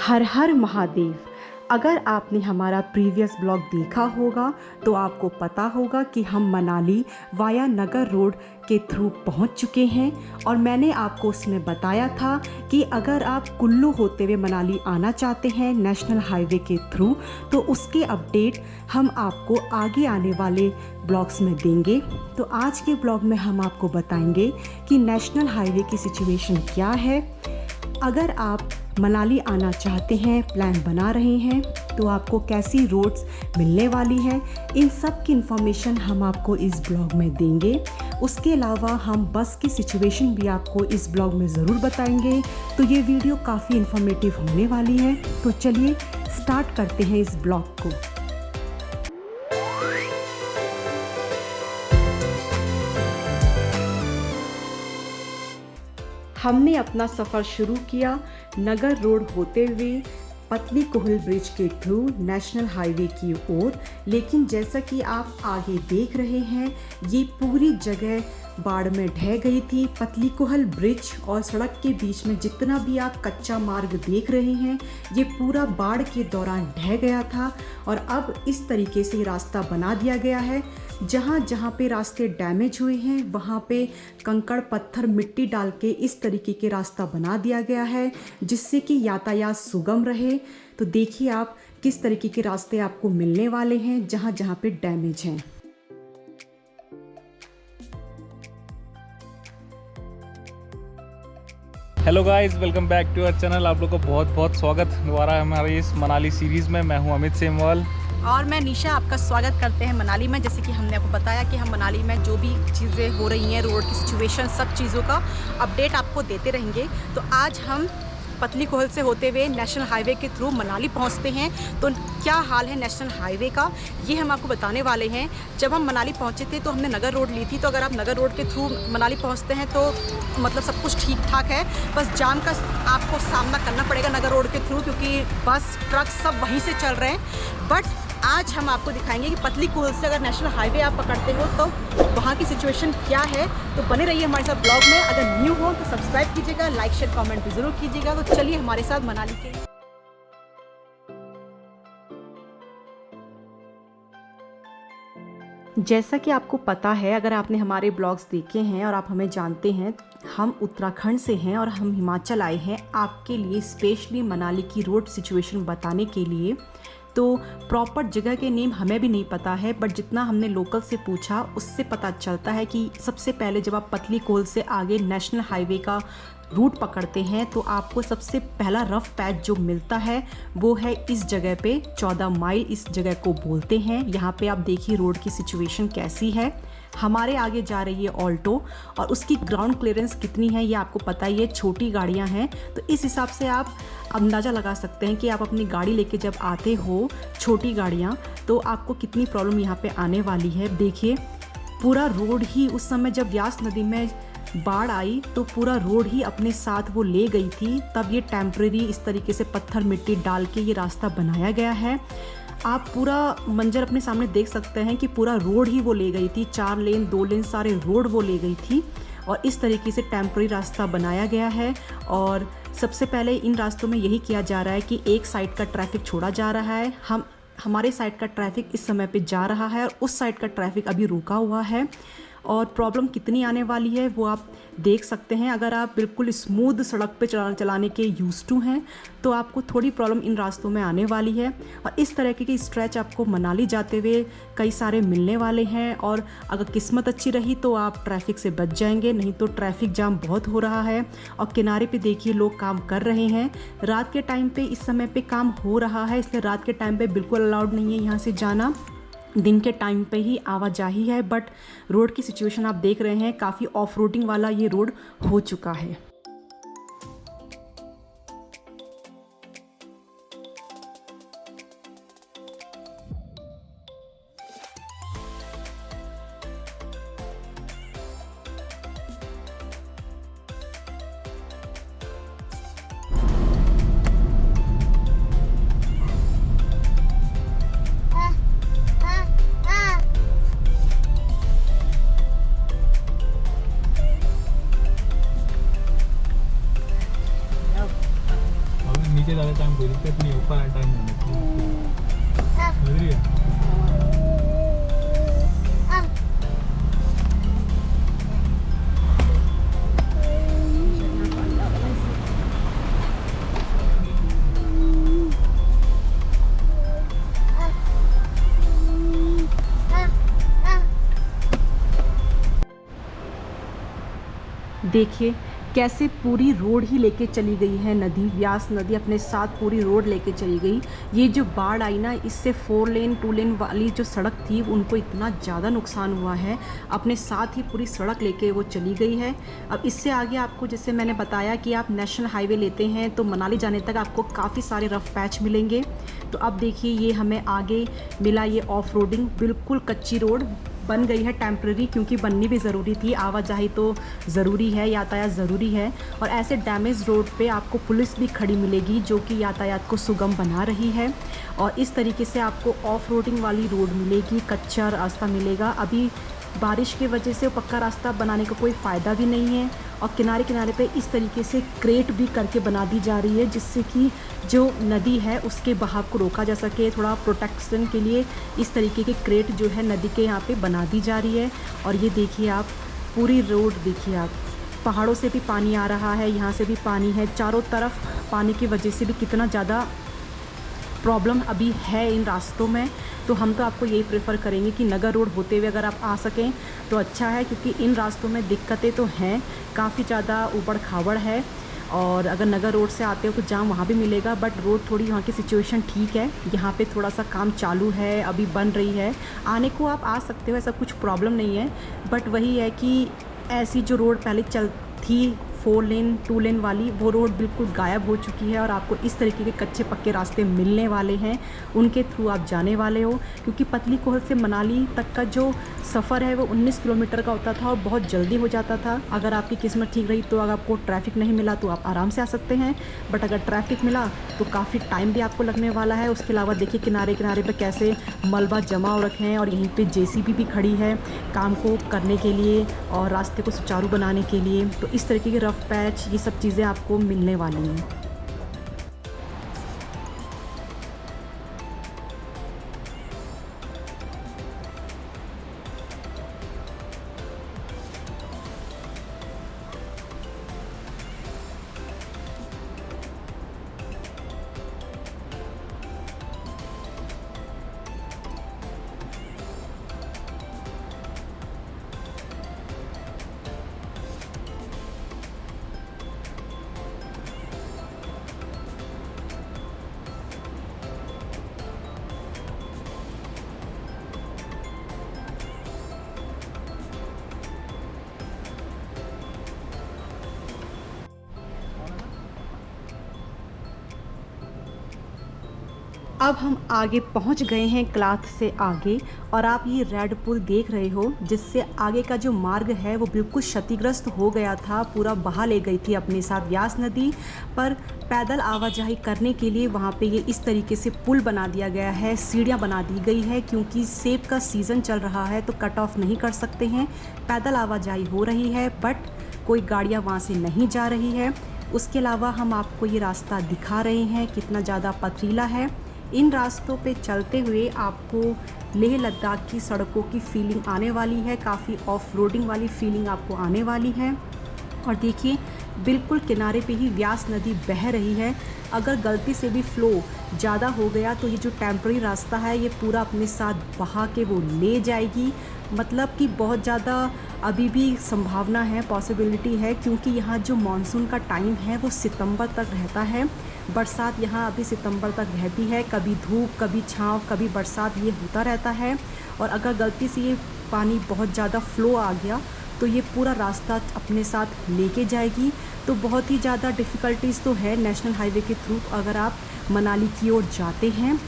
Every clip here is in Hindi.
हर हर महादेव। अगर आपने हमारा प्रीवियस ब्लॉग देखा होगा तो आपको पता होगा कि हम मनाली वाया नगर रोड के थ्रू पहुंच चुके हैं और मैंने आपको उसमें बताया था कि अगर आप कुल्लू होते हुए मनाली आना चाहते हैं नेशनल हाईवे के थ्रू तो उसके अपडेट हम आपको आगे आने वाले ब्लॉग्स में देंगे। तो आज के ब्लॉग में हम आपको बताएंगे कि नेशनल हाईवे की सिचुएशन क्या है। अगर आप मनाली आना चाहते हैं, प्लान बना रहे हैं, तो आपको कैसी रोड्स मिलने वाली हैं, इन सब की इन्फॉर्मेशन हम आपको इस ब्लॉग में देंगे। उसके अलावा हम बस की सिचुएशन भी आपको इस ब्लॉग में ज़रूर बताएंगे। तो ये वीडियो काफ़ी इन्फॉर्मेटिव होने वाली है। तो चलिए स्टार्ट करते हैं इस ब्लॉग को। हमने अपना सफ़र शुरू किया नगर रोड होते हुए पतली कोहल ब्रिज के थ्रू नेशनल हाईवे की ओर, लेकिन जैसा कि आप आगे देख रहे हैं ये पूरी जगह बाढ़ में ढह गई थी। पतली कोहल ब्रिज और सड़क के बीच में जितना भी आप कच्चा मार्ग देख रहे हैं ये पूरा बाढ़ के दौरान ढह गया था और अब इस तरीके से रास्ता बना दिया गया है। जहाँ जहाँ पे रास्ते डैमेज हुए हैं वहाँ पे कंकड़ पत्थर मिट्टी डाल के इस तरीके के रास्ता बना दिया गया है जिससे कि यातायात सुगम रहे। तो देखिए आप किस तरीके के रास्ते आपको मिलने वाले हैं जहाँ जहाँ पे डैमेज हैं। Hello guys, welcome back to our channel. आप लोग को बहुत बहुत स्वागत दोबारा हमारी इस मनाली सीरीज़ में। मैं हूं अमित सेमवाल और मैं निशा। आपका स्वागत करते हैं मनाली में। जैसे कि हमने आपको बताया कि हम मनाली में जो भी चीज़ें हो रही हैं, रोड की सिचुएशन, सब चीज़ों का अपडेट आपको देते रहेंगे। तो आज हम पतली कोहल से होते हुए नेशनल हाईवे के थ्रू मनाली पहुंचते हैं। तो क्या हाल है नेशनल हाईवे का ये हम आपको बताने वाले हैं। जब हम मनाली पहुंचे थे तो हमने नगर रोड ली थी। तो अगर आप नगर रोड के थ्रू मनाली पहुंचते हैं तो मतलब सब कुछ ठीक ठाक है, बस जाम का आपको सामना करना पड़ेगा नगर रोड के थ्रू, क्योंकि बस ट्रक सब वहीं से चल रहे हैं। बट आज हम आपको दिखाएंगे कि पतली कोहल से अगर नेशनल हाईवे आप पकड़ते हो तो वहाँ की सिचुएशन क्या है। तो बने रहिए हमारे साथ ब्लॉग में। अगर न्यू हो तो सब्सक्राइब कीजिएगा, लाइक शेयर कमेंट भी ज़रूर कीजिएगा। तो चलिए हमारे साथ मनाली के जैसा कि आपको पता है, अगर आपने हमारे ब्लॉग्स देखे हैं और आप हमें जानते हैं, हम उत्तराखंड से हैं और हम हिमाचल आए हैं आपके लिए स्पेशली मनाली की रोड सिचुएशन बताने के लिए। तो प्रॉपर जगह के नेम हमें भी नहीं पता है, बट जितना हमने लोकल से पूछा उससे पता चलता है कि सबसे पहले जब आप पतली कोहल से आगे नेशनल हाईवे का रूट पकड़ते हैं तो आपको सबसे पहला रफ पैच जो मिलता है वो है इस जगह पे 14 माइल इस जगह को बोलते हैं। यहाँ पे आप देखिए रोड की सिचुएशन कैसी है। हमारे आगे जा रही है ऑल्टो और उसकी ग्राउंड क्लियरेंस कितनी है ये आपको पता ही है, छोटी गाड़ियाँ हैं। तो इस हिसाब से आप अंदाज़ा लगा सकते हैं कि आप अपनी गाड़ी लेके जब आते हो, छोटी गाड़ियाँ, तो आपको कितनी प्रॉब्लम यहाँ पे आने वाली है। देखिए पूरा रोड ही उस समय जब व्यास नदी में बाढ़ आई तो पूरा रोड ही अपने साथ वो ले गई थी। तब ये टेम्परेरी इस तरीके से पत्थर मिट्टी डाल के ये रास्ता बनाया गया है। आप पूरा मंजर अपने सामने देख सकते हैं कि पूरा रोड ही वो ले गई थी, 4 लेन 2 लेन सारे रोड वो ले गई थी और इस तरीके से टेम्परेरी रास्ता बनाया गया है। और सबसे पहले इन रास्तों में यही किया जा रहा है कि एक साइड का ट्रैफिक छोड़ा जा रहा है। हमारे साइड का ट्रैफिक इस समय पे जा रहा है और उस साइड का ट्रैफिक अभी रुका हुआ है। और प्रॉब्लम कितनी आने वाली है वो आप देख सकते हैं। अगर आप बिल्कुल स्मूथ सड़क पे चलाने के यूज्ड टू हैं तो आपको थोड़ी प्रॉब्लम इन रास्तों में आने वाली है। और इस तरह की स्ट्रेच आपको मनाली जाते हुए कई सारे मिलने वाले हैं और अगर किस्मत अच्छी रही तो आप ट्रैफिक से बच जाएंगे, नहीं तो ट्रैफिक जाम बहुत हो रहा है। और किनारे पे देखिए लोग काम कर रहे हैं। रात के टाइम पे इस समय पे काम हो रहा है, इसलिए रात के टाइम पे बिल्कुल अलाउड नहीं है यहाँ से जाना। दिन के टाइम पे ही आवाजाही है। बट रोड की सिचुएशन आप देख रहे हैं, काफ़ी ऑफ रोडिंग वाला ये रोड हो चुका है। दिक्कत नहीं, ऊपर हटाई समझ रही है। देखिए कैसे पूरी रोड ही लेके चली गई है नदी, व्यास नदी अपने साथ पूरी रोड लेके चली गई। ये जो बाढ़ आई ना, इससे 4 लेन 2 लेन वाली जो सड़क थी उनको इतना ज़्यादा नुकसान हुआ है, अपने साथ ही पूरी सड़क लेके वो चली गई है। अब इससे आगे आपको, जैसे मैंने बताया कि आप नेशनल हाईवे लेते हैं तो मनाली जाने तक आपको काफ़ी सारे रफ पैच मिलेंगे। तो अब देखिए ये हमें आगे मिला ये ऑफ रोडिंग, बिल्कुल कच्ची रोड बन गई है टेम्प्रेरी, क्योंकि बननी भी ज़रूरी थी, आवाजाही तो ज़रूरी है, यातायात ज़रूरी है। और ऐसे डैमेज रोड पे आपको पुलिस भी खड़ी मिलेगी जो कि यातायात को सुगम बना रही है। और इस तरीके से आपको ऑफ रोडिंग वाली रोड मिलेगी, कच्चा रास्ता मिलेगा। अभी बारिश की वजह से पक्का रास्ता बनाने का कोई फ़ायदा भी नहीं है। और किनारे किनारे पे इस तरीके से क्रेट भी करके बना दी जा रही है, जिससे कि जो नदी है उसके बहाव को रोका जा सके। थोड़ा प्रोटेक्शन के लिए इस तरीके के क्रेट जो है नदी के यहाँ पे बना दी जा रही है। और ये देखिए आप पूरी रोड देखिए आप, पहाड़ों से भी पानी आ रहा है, यहाँ से भी पानी है, चारों तरफ पानी की वजह से भी कितना ज़्यादा प्रॉब्लम अभी है इन रास्तों में। तो हम तो आपको यही प्रेफर करेंगे कि नगर रोड होते हुए अगर आप आ सकें तो अच्छा है, क्योंकि इन रास्तों में दिक्कतें तो हैं, काफ़ी ज़्यादा ऊबड़ खाबड़ है। और अगर नगर रोड से आते हो तो जाम वहाँ भी मिलेगा, बट रोड थोड़ी वहाँ की सिचुएशन ठीक है। यहाँ पे थोड़ा सा काम चालू है, अभी बन रही है, आने को आप आ सकते हो, ऐसा कुछ प्रॉब्लम नहीं है। बट वही है कि ऐसी जो रोड पहले चल थी 4 लेन 2 लेन वाली, वो रोड बिल्कुल गायब हो चुकी है। और आपको इस तरीके के कच्चे पक्के रास्ते मिलने वाले हैं, उनके थ्रू आप जाने वाले हो। क्योंकि पतली कोहल से मनाली तक का जो सफ़र है वो 19 किलोमीटर का होता था और बहुत जल्दी हो जाता था। अगर आपकी किस्मत ठीक रही तो अगर आपको ट्रैफिक नहीं मिला तो आप आराम से आ सकते हैं, बट अगर ट्रैफिक मिला तो काफ़ी टाइम भी आपको लगने वाला है। उसके अलावा देखिए किनारे किनारे पर कैसे मलबा जमा हो रखे हैं, और यहीं पे JCB भी खड़ी है काम को करने के लिए और रास्ते को सुचारू बनाने के लिए। तो इस तरीके के रफ पैच, ये सब चीज़ें आपको मिलने वाली हैं। अब हम आगे पहुंच गए हैं क्लाथ से आगे, और आप ये रेड पुल देख रहे हो, जिससे आगे का जो मार्ग है वो बिल्कुल क्षतिग्रस्त हो गया था, पूरा बहा ले गई थी अपने साथ व्यास नदी। पर पैदल आवाजाही करने के लिए वहाँ पे ये इस तरीके से पुल बना दिया गया है, सीढ़ियाँ बना दी गई है, क्योंकि सेब का सीज़न चल रहा है तो कट ऑफ नहीं कर सकते हैं। पैदल आवाजाही हो रही है, बट कोई गाड़ियाँ वहाँ से नहीं जा रही है। उसके अलावा हम आपको ये रास्ता दिखा रहे हैं कितना ज़्यादा पथरीला है। इन रास्तों पे चलते हुए आपको लेह लद्दाख की सड़कों की फीलिंग आने वाली है, काफ़ी ऑफ रोडिंग वाली फीलिंग आपको आने वाली है। और देखिए बिल्कुल किनारे पे ही व्यास नदी बह रही है। अगर गलती से भी फ्लो ज़्यादा हो गया तो ये जो टेम्पररी रास्ता है ये पूरा अपने साथ बहा के वो ले जाएगी। मतलब कि बहुत ज़्यादा अभी भी संभावना है, पॉसिबिलिटी है, क्योंकि यहाँ जो मानसून का टाइम है वो सितंबर तक रहता है। बरसात यहाँ अभी सितंबर तक रहती है, कभी धूप कभी छाँव कभी बरसात, ये होता रहता है। और अगर गलती से ये पानी बहुत ज़्यादा फ्लो आ गया तो ये पूरा रास्ता अपने साथ लेके जाएगी। तो बहुत ही ज़्यादा डिफ़िकल्टीज़ तो है नेशनल हाईवे के थ्रू अगर आप मनाली की ओर जाते हैं।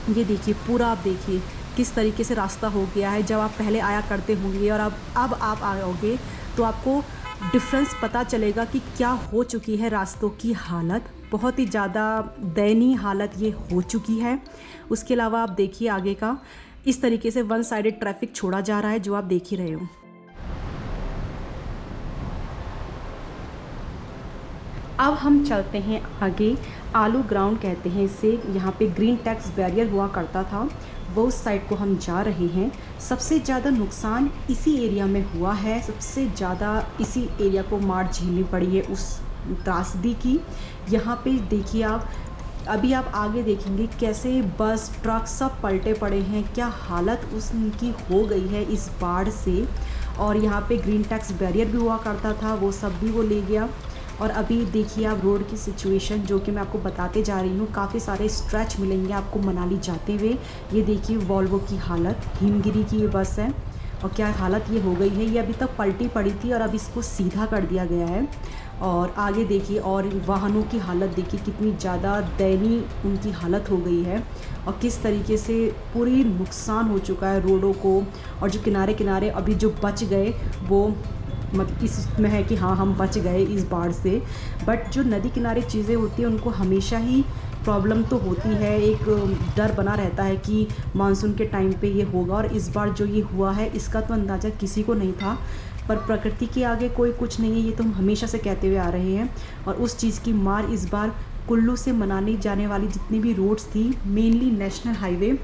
ये देखिए पूरा, आप देखिए किस तरीके से रास्ता हो गया है। जब आप पहले आया करते होंगे और अब आप आओगे तो आपको डिफरेंस पता चलेगा कि क्या हो चुकी है रास्तों की हालत। बहुत ही ज़्यादा दयनीय हालत ये हो चुकी है। उसके अलावा आप देखिए आगे का, इस तरीके से वन साइडेड ट्रैफिक छोड़ा जा रहा है जो आप देख ही रहे हो। अब हम चलते हैं आगे। आलू ग्राउंड कहते हैं इसे। यहाँ पे ग्रीन टैक्स बैरियर हुआ करता था, वो उस साइड को हम जा रहे हैं। सबसे ज़्यादा नुकसान इसी एरिया में हुआ है, सबसे ज़्यादा इसी एरिया को मार झेलनी पड़ी है उस त्रासदी की। यहाँ पे देखिए आप, अभी आप आगे देखेंगे कैसे बस ट्रक सब पलटे पड़े हैं, क्या हालत उनकी हो गई है इस बाढ़ से। और यहाँ पे ग्रीन टैक्स बैरियर भी हुआ करता था, वो सब भी वो ले गया। और अभी देखिए आप रोड की सिचुएशन जो कि मैं आपको बताते जा रही हूँ। काफ़ी सारे स्ट्रेच मिलेंगे आपको मनाली जाते हुए। ये देखिए वॉल्वो की हालत, हिमगिरी की ये बस है और क्या हालत ये हो गई है। ये अभी तक पलटी पड़ी थी और अब इसको सीधा कर दिया गया है। और आगे देखिए और वाहनों की हालत देखिए कितनी ज़्यादा दयनीय उनकी हालत हो गई है और किस तरीके से पूरी नुकसान हो चुका है रोडों को। और जो किनारे किनारे अभी जो बच गए वो मतलब इसमें है कि हाँ हम बच गए इस बाढ़ से। बट जो नदी किनारे चीज़ें होती हैं उनको हमेशा ही प्रॉब्लम तो होती है, एक डर बना रहता है कि मानसून के टाइम पे ये होगा। और इस बार जो ये हुआ है इसका तो अंदाज़ा किसी को नहीं था, पर प्रकृति के आगे कोई कुछ नहीं है, ये तो हम हमेशा से कहते हुए आ रहे हैं। और उस चीज़ की मार इस बार कुल्लू से मनाली जाने वाली जितनी भी रोड्स थी, मेनली नेशनल हाईवे,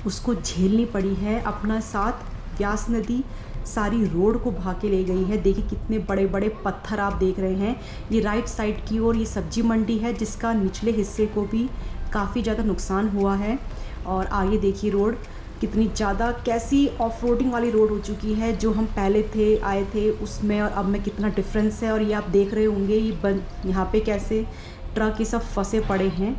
उसको झेलनी पड़ी है। अपना साथ व्यास नदी सारी रोड को बहा के ले गई है। देखिए कितने बड़े बड़े पत्थर आप देख रहे हैं। ये राइट साइड की ओर ये सब्जी मंडी है जिसका निचले हिस्से को भी काफ़ी ज़्यादा नुकसान हुआ है। और आगे देखिए रोड कितनी ज़्यादा कैसी ऑफ रोडिंग वाली रोड हो चुकी है, जो हम पहले आए थे उसमें और अब में कितना डिफरेंस है। और ये आप देख रहे होंगे ये यहाँ पे कैसे ट्रक ये सब फंसे पड़े हैं।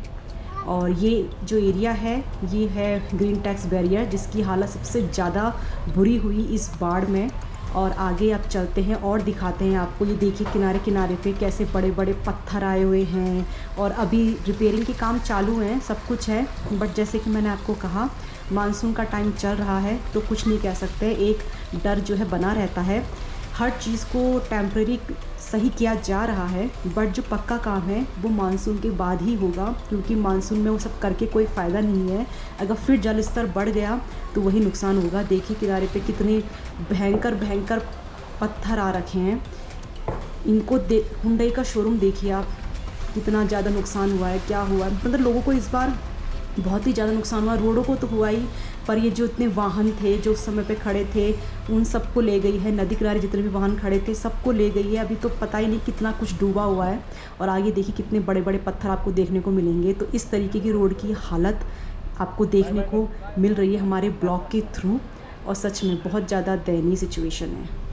और ये जो एरिया है ये है ग्रीन टैक्स बैरियर जिसकी हालत सबसे ज़्यादा बुरी हुई इस बाढ़ में। और आगे आप चलते हैं और दिखाते हैं आपको। ये देखिए किनारे किनारे पे कैसे बड़े बड़े पत्थर आए हुए हैं और अभी रिपेयरिंग के काम चालू हैं, सब कुछ है। बट जैसे कि मैंने आपको कहा मानसून का टाइम चल रहा है तो कुछ नहीं कह सकते, एक डर जो है बना रहता है। हर चीज़ को टेम्परेरी सही किया जा रहा है, बट जो पक्का काम है वो मानसून के बाद ही होगा, क्योंकि मानसून में वो सब करके कोई फ़ायदा नहीं है। अगर फिर जल स्तर बढ़ गया तो वही नुकसान होगा। देखिए किनारे पे कितने भयंकर भयंकर पत्थर आ रखे हैं। इनको हुंडई का शोरूम देखिए आप, कितना ज़्यादा नुकसान हुआ है, क्या हुआ है। मतलब लोगों को इस बार बहुत ही ज़्यादा नुकसान हुआ। रोडों को तो हुआ ही, पर ये जो इतने वाहन थे जो उस समय पे खड़े थे उन सबको ले गई है। नदी किनारे जितने भी वाहन खड़े थे सबको ले गई है। अभी तो पता ही नहीं कितना कुछ डूबा हुआ है। और आगे देखिए कितने बड़े बड़े पत्थर आपको देखने को मिलेंगे। तो इस तरीके की रोड की हालत आपको देखने को मिल रही है हमारे ब्लॉग के थ्रू, और सच में बहुत ज़्यादा दयनीय सिचुएशन है।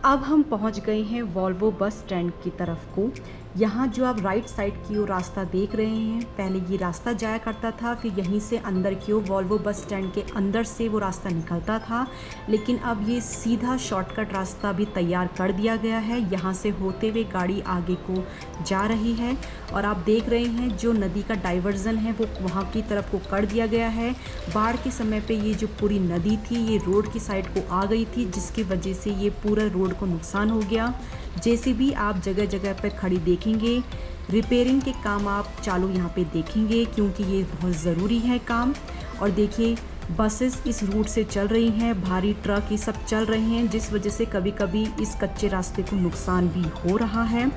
अब हम पहुंच गए हैं वॉल्वो बस स्टैंड की तरफ को। यहाँ जो आप राइट साइड की ओर रास्ता देख रहे हैं, पहले ये रास्ता जाया करता था, फिर यहीं से अंदर की ओर वॉल्वो बस स्टैंड के अंदर से वो रास्ता निकलता था। लेकिन अब ये सीधा शॉर्टकट रास्ता भी तैयार कर दिया गया है। यहाँ से होते हुए गाड़ी आगे को जा रही है और आप देख रहे हैं जो नदी का डाइवर्जन है वो वहाँ की तरफ को कर दिया गया है। बाढ़ के समय पे ये जो पूरी नदी थी ये रोड की साइड को आ गई थी, जिसकी वजह से ये पूरा रोड को नुकसान हो गया। जेसीबी आप जगह जगह पर खड़ी देखेंगे। रिपेयरिंग के काम आप चालू यहाँ पे देखेंगे, क्योंकि ये बहुत ज़रूरी है काम। और देखिए बसेस इस रूट से चल रही हैं, भारी ट्रक ये सब चल रहे हैं, जिस वजह से कभी कभी इस कच्चे रास्ते को नुकसान भी हो रहा है।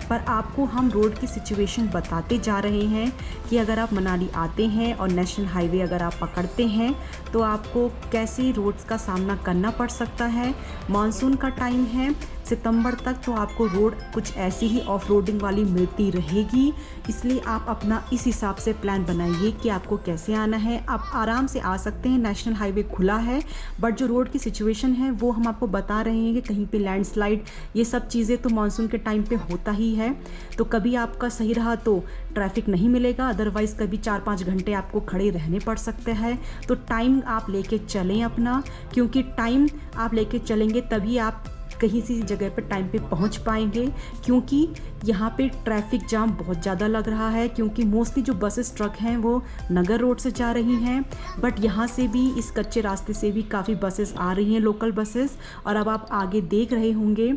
पर आपको हम रोड की सिचुएशन बताते जा रहे हैं कि अगर आप मनाली आते हैं और नेशनल हाईवे अगर आप पकड़ते हैं तो आपको कैसी रोड्स का सामना करना पड़ सकता है। मानसून का टाइम है, सितंबर तक तो आपको रोड कुछ ऐसी ही ऑफ रोडिंग वाली मिलती रहेगी, इसलिए आप अपना इस हिसाब से प्लान बनाइए कि आपको कैसे आना है। आप आराम से आ सकते हैं, नेशनल हाईवे खुला है, बट जो रोड की सिचुएशन है वो हम आपको बता रहे हैं कि कहीं पे लैंडस्लाइड ये सब चीज़ें तो मानसून के टाइम पे होता ही है। तो कभी आपका सही रहा तो ट्रैफिक नहीं मिलेगा, अदरवाइज़ कभी 4-5 घंटे आपको खड़े रहने पड़ सकते हैं। तो टाइम आप लेके चलें अपना, क्योंकि टाइम आप लेके चलेंगे तभी आप कहीं सी जगह पर टाइम पे पहुंच पाएंगे। क्योंकि यहाँ पे ट्रैफिक जाम बहुत ज़्यादा लग रहा है, क्योंकि मोस्टली जो बसेस ट्रक हैं वो नगर रोड से जा रही हैं, बट यहाँ से भी इस कच्चे रास्ते से भी काफ़ी बसेस आ रही हैं, लोकल बसेस। और अब आप आगे देख रहे होंगे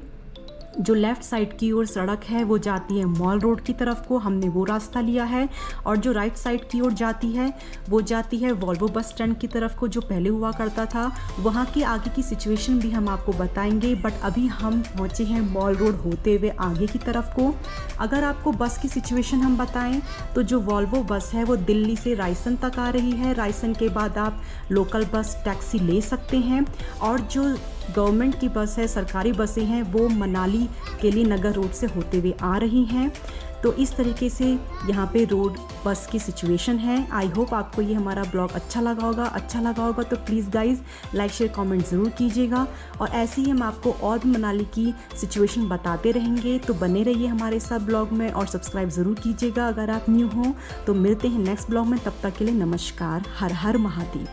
जो लेफ़्ट साइड की ओर सड़क है वो जाती है मॉल रोड की तरफ को, हमने वो रास्ता लिया है। और जो राइट साइड की ओर जाती है वो जाती है वॉल्वो बस स्टैंड की तरफ को, जो पहले हुआ करता था। वहाँ की आगे की सिचुएशन भी हम आपको बताएंगे, बट अभी हम पहुँचे हैं मॉल रोड होते हुए आगे की तरफ को। अगर आपको बस की सिचुएशन हम बताएं तो जो वॉल्वो बस है वो दिल्ली से रायसन तक आ रही है। रायसन के बाद आप लोकल बस टैक्सी ले सकते हैं, और जो गवर्नमेंट की बस है, सरकारी बसें हैं, वो मनाली के लिए नगर रोड से होते हुए आ रही हैं। तो इस तरीके से यहाँ पे रोड बस की सिचुएशन है। आई होप आपको ये हमारा ब्लॉग अच्छा लगा होगा तो please guys like share comment ज़रूर कीजिएगा। और ऐसे ही हम आपको और भी मनाली की सिचुएशन बताते रहेंगे, तो बने रहिए हमारे साथ ब्लॉग में और सब्सक्राइब ज़रूर कीजिएगा अगर आप न्यू हो। तो मिलते हैं नेक्स्ट ब्लॉग में, तब तक के लिए नमस्कार, हर हर महादेव।